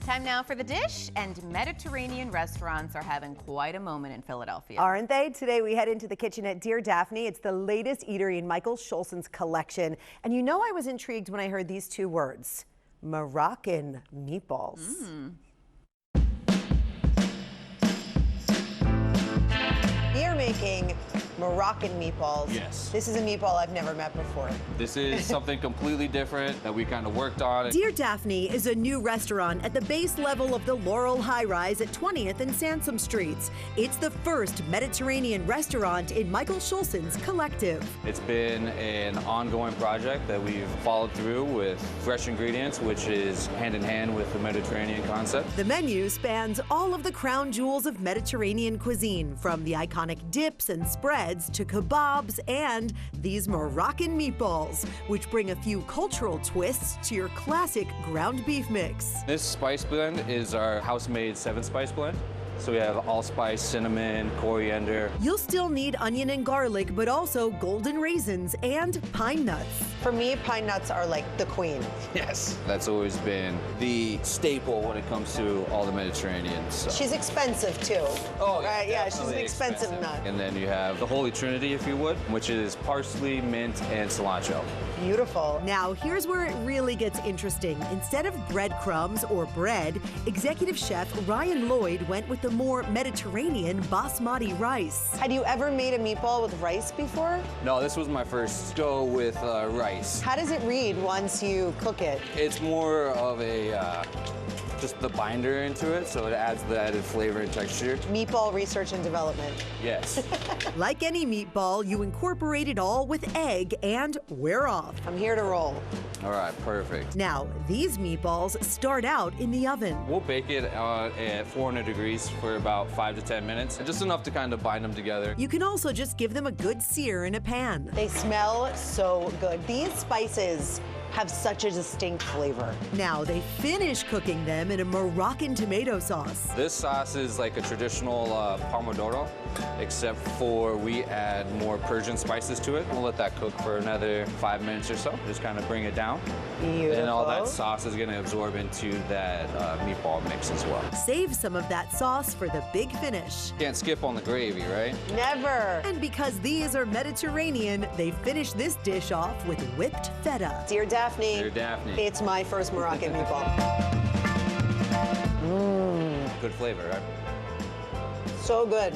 Time now for the dish, and Mediterranean restaurants are having quite a moment in Philadelphia. Aren't they? Today we head into the kitchen at Dear Daphni. It's the latest eatery in Michael Schulzen's collection. And you know I was intrigued when I heard these two words, Moroccan meatballs. You're making Moroccan meatballs. Yes. This is a meatball I've never met before. This is something completely different that we kind of worked on. Dear Daphni is a new restaurant at the base level of the Laurel high-rise at 20th and Sansom Streets. It's the first Mediterranean restaurant in Michael Schulzen's collective. It's been an ongoing project that we've followed through with fresh ingredients, which is hand in hand with the Mediterranean concept. The menu spans all of the crown jewels of Mediterranean cuisine, from the iconic dips and spreads to kebabs and these Moroccan meatballs, which bring a few cultural twists to your classic ground beef mix. This spice blend is our house-made 7-spice blend. So we have allspice, cinnamon, coriander. You'll still need onion and garlic, but also golden raisins and pine nuts. For me, pine nuts are like the queen. Yes. That's always been the staple when it comes to all the Mediterranean stuff. She's expensive too. Oh, right? Yeah, she's an definitely expensive nut. And then you have the Holy Trinity, if you would, which is parsley, mint, and cilantro. Beautiful. Now, here's where it really gets interesting. Instead of breadcrumbs or bread, executive chef Ryan Lloyd went with the more Mediterranean basmati rice. Had you ever made a meatball with rice before? No, this was my first go with rice. How does it read once you cook it? It's more of a just the binder into it, so it adds the added flavor and texture. Meatball research and development. Yes. Like any meatball, you incorporate it all with egg and we're off. I'm here to roll. All right, perfect. Now, these meatballs start out in the oven. We'll bake it at 400 degrees for about 5 to 10 minutes, just enough to kind of bind them together. You can also just give them a good sear in a pan. They smell so good. These spices have such a distinct flavor. Now they finish cooking them in a Moroccan tomato sauce. This sauce is like a traditional pomodoro, except for we add more Persian spices to it. We'll let that cook for another 5 minutes or so. Just kind of bring it down. Beautiful. And all that sauce is going to absorb into that meatball mix as well. Save some of that sauce for the big finish. Can't skip on the gravy, right? Never. And because these are Mediterranean, they finish this dish off with whipped feta. Dear Daphni. Dear Daphni. It's my first Moroccan meatball. Good flavor, right? So good.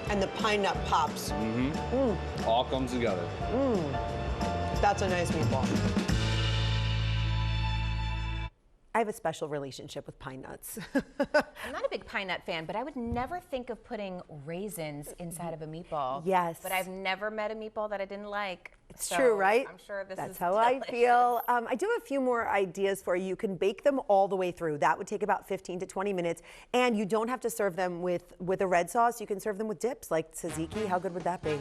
And the pine nut pops. All comes together. That's a nice meatball. I have a special relationship with pine nuts. I'm not a big pine nut fan, but I would never think of putting raisins inside of a meatball. Yes. But I've never met a meatball that I didn't like. It's true, right? I'm sure this That's is how delicious. I feel. I do have a few more ideas for you. You can bake them all the way through. That would take about 15 to 20 minutes. And you don't have to serve them with a red sauce. You can serve them with dips like tzatziki. How good would that be?